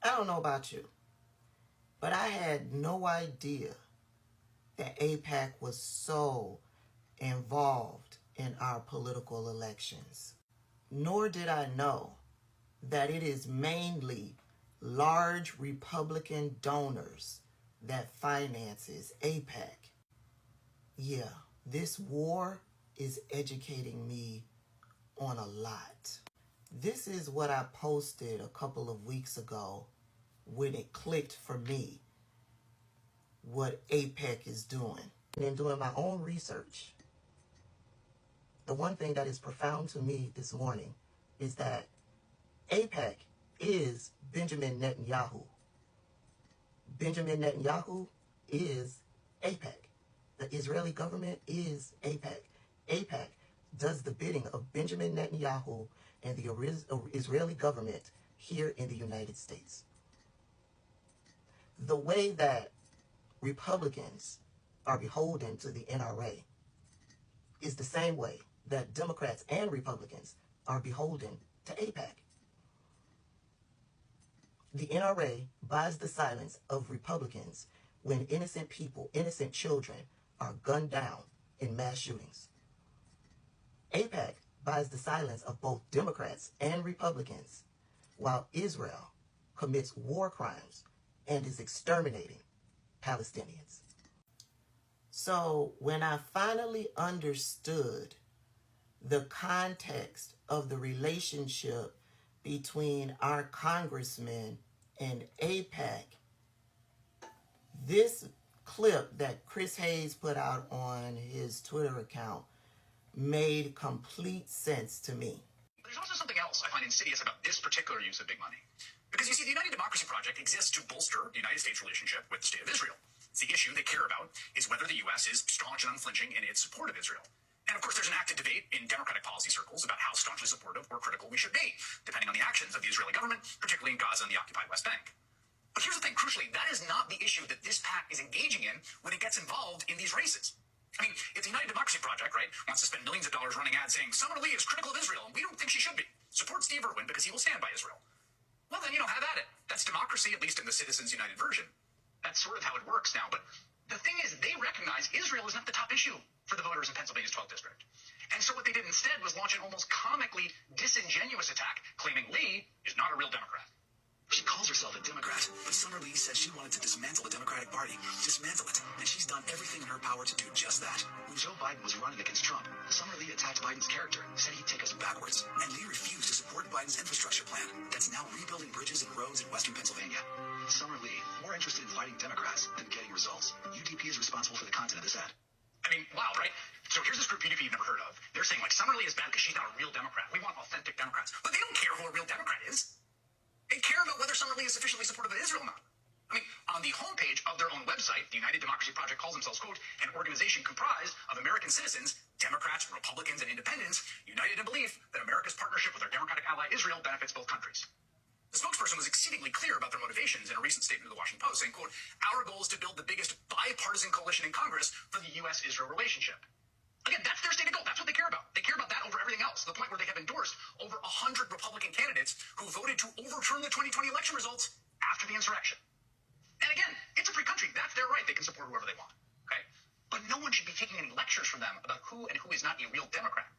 I don't know about you, but I had no idea that AIPAC was so involved in our political elections. Nor did I know that it is mainly large Republican donors that finances AIPAC. Yeah, this war is educating me on a lot. This is what I posted a couple of weeks ago when it clicked for me what AIPAC is doing. And in doing my own research, the one thing that is profound to me this morning is that AIPAC is Benjamin Netanyahu. Benjamin Netanyahu is AIPAC. The Israeli government is AIPAC. AIPAC does the bidding of Benjamin Netanyahu and the Israeli government here in the United States. The way that Republicans are beholden to the NRA is the same way that Democrats and Republicans are beholden to AIPAC. The NRA buys the silence of Republicans when innocent people, innocent children, are gunned down in mass shootings. AIPAC buys the silence of both Democrats and Republicans while Israel commits war crimes and is exterminating Palestinians. So when I finally understood the context of the relationship between our congressman and AIPAC, this clip that Chris Hayes put out on his Twitter account made complete sense to me. There's also something else I find insidious about this particular use of big money. Because you see, the United Democracy Project exists to bolster the United States' relationship with the State of Israel. The issue they care about is whether the U.S. is staunch and unflinching in its support of Israel. And of course, there's an active debate in Democratic policy circles about how staunchly supportive or critical we should be, depending on the actions of the Israeli government, particularly in Gaza and the occupied West Bank. But here's the thing, crucially, that is not the issue that this PAC is engaging in when it gets involved in these races. I mean, if the United Democracy Project, right, wants to spend millions of dollars running ads saying Summer Lee is critical of Israel and we don't think she should be, support Steve Irwin because he will stand by Israel. Well, then, have at it. That's democracy, at least in the Citizens United version. That's sort of how it works now. But the thing is, they recognize Israel is not the top issue for the voters in Pennsylvania's 12th district. And so what they did instead was launch an almost comically disingenuous attack, claiming Lee is not a real Democrat. She calls herself a Democrat, but Summer Lee said she wanted to dismantle the Democratic Party, dismantle it, and she's done everything in her power to do just that. When Joe Biden was running against Trump, Summer Lee attacked Biden's character, said he'd take us backwards, and Lee refused to support Biden's infrastructure plan that's now rebuilding bridges and roads in western Pennsylvania. Summer Lee, more interested in fighting Democrats than getting results. UDP is responsible for the content of this ad. I mean, wow, right? So here's this group UDP you've never heard of. They're saying, Summer Lee is bad because she's not a real Democrat. We want authentic Democrats. But they don't care who a real Democrat is. They care about whether Summer Lee is sufficiently supportive of Israel or not. I mean, on the homepage of their own website, the United Democracy Project calls themselves, quote, an organization comprised of American citizens, Democrats, Republicans, and Independents, united in belief that America's partnership with our democratic ally Israel benefits both countries. The spokesperson was exceedingly clear about their motivations in a recent statement to the Washington Post, saying, quote, our goal is to build the biggest bipartisan coalition in Congress for the U.S.-Israel relationship. Again, that's their stated goal. That's what they care about. They care about that over everything else, to the point where they have endorsed over 100 Republican candidates who voted to overturn the 2020 election results after the insurrection. And again, it's a free country. That's their right. They can support whoever they want. Okay? But no one should be taking any lectures from them about who and who is not a real Democrat.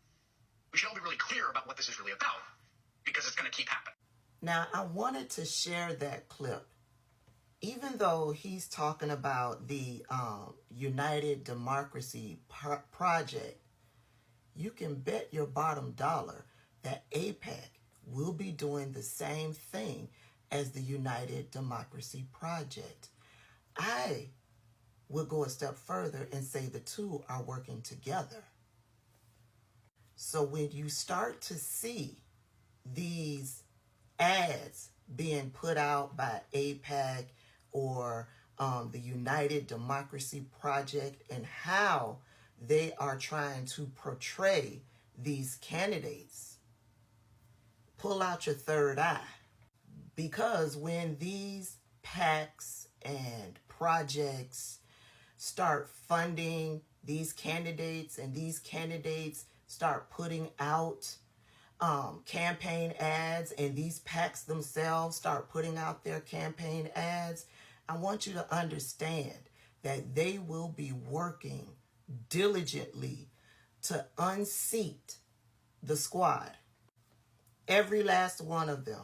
We should all be really clear about what this is really about, because it's going to keep happening. Now, I wanted to share that clip. Even though he's talking about the United Democracy Project, you can bet your bottom dollar that AIPAC will be doing the same thing as the United Democracy Project. I will go a step further and say the two are working together. So when you start to see these ads being put out by AIPAC or the United Democracy Project and how they are trying to portray these candidates, pull out your third eye. Because when these PACs and projects start funding these candidates and these candidates start putting out campaign ads, and these PACs themselves start putting out their campaign ads, I want you to understand that they will be working diligently to unseat the squad. Every last one of them.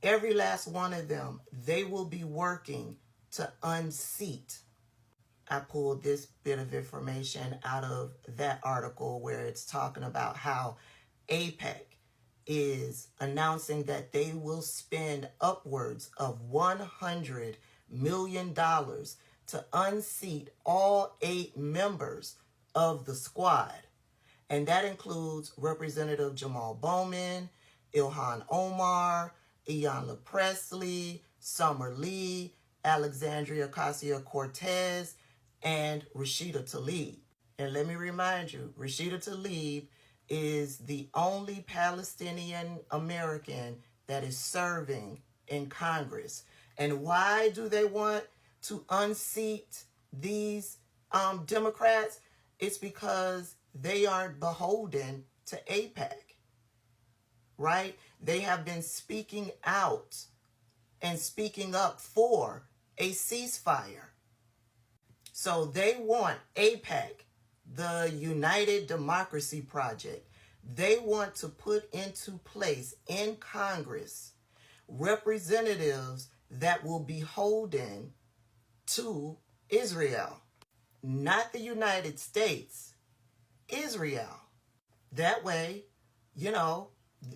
Every last one of them, they will be working to unseat. I pulled this bit of information out of that article where it's talking about how AIPAC is announcing that they will spend upwards of $100 million to unseat all 8 members of the squad. And that includes Representative Jamal Bowman, Ilhan Omar, Ayanna Pressley, Summer Lee, Alexandria Ocasio-Cortez, and Rashida Tlaib. And let me remind you, Rashida Tlaib is the only Palestinian American that is serving in Congress. And why do they want to unseat these Democrats? It's because they aren't beholden to AIPAC, right? They have been speaking out and speaking up for a ceasefire. So they want AIPAC, the United Democracy Project. They want to put into place in Congress representatives that will be beholden to Israel, not the United States, Israel. That way, you know,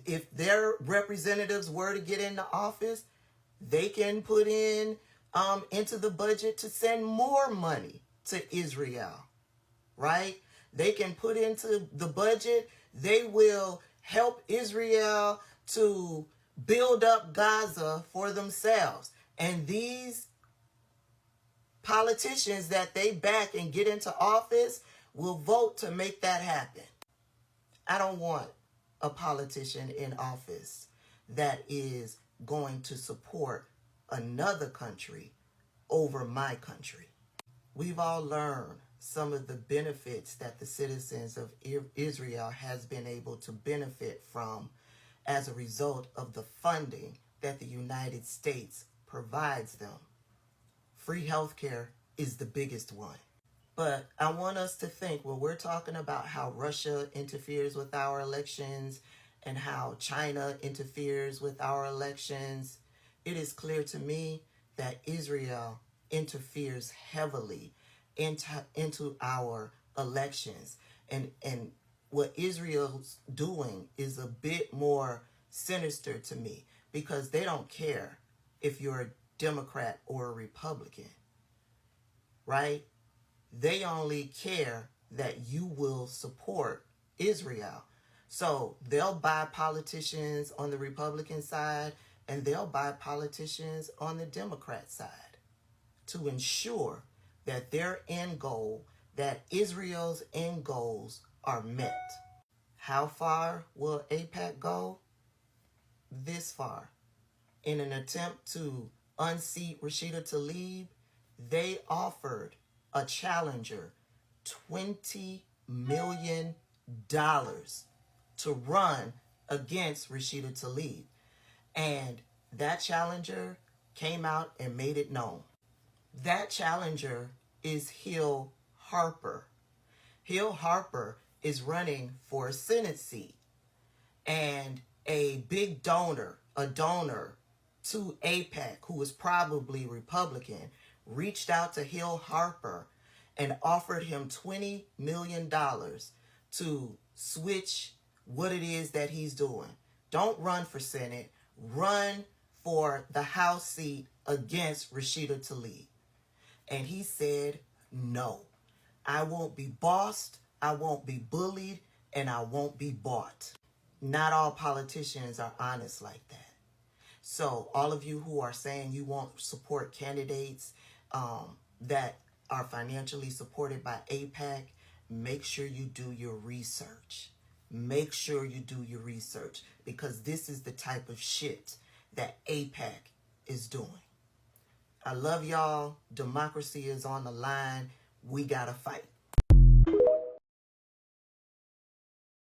if their representatives were to get into office, they can put in into the budget to send more money to Israel, right? They can put into the budget, they will help Israel to build up Gaza for themselves. And these politicians that they back and get into office will vote to make that happen. I don't want a politician in office that is going to support another country over my country. We've all learned some of the benefits that the citizens of Israel has been able to benefit from as a result of the funding that the United States provides them. Free healthcare is the biggest one. But I want us to think, when we're talking about how Russia interferes with our elections and how China interferes with our elections, it is clear to me that Israel interferes heavily into our elections. And what Israel's doing is a bit more sinister to me, because they don't care if you're a Democrat or a Republican, right? They only care that you will support Israel. So they'll buy politicians on the Republican side and they'll buy politicians on the Democrat side to ensure that their end goal, that Israel's end goals, are met. How far will AIPAC go? This far. In an attempt to unseat Rashida Tlaib, they offered a challenger $20 million to run against Rashida Tlaib. And that challenger came out and made it known. That challenger is Hill Harper. Hill Harper is running for a Senate seat. And a big donor, to AIPAC, who is probably Republican, reached out to Hill Harper and offered him $20 million to switch what it is that he's doing. Don't run for Senate. Run for the House seat against Rashida Tlaib. And he said, no, I won't be bossed, I won't be bullied, and I won't be bought. Not all politicians are honest like that. So all of you who are saying you won't support candidates that are financially supported by AIPAC, make sure you do your research. Make sure you do your research, because this is the type of shit that AIPAC is doing. I love y'all. Democracy is on the line. We gotta fight.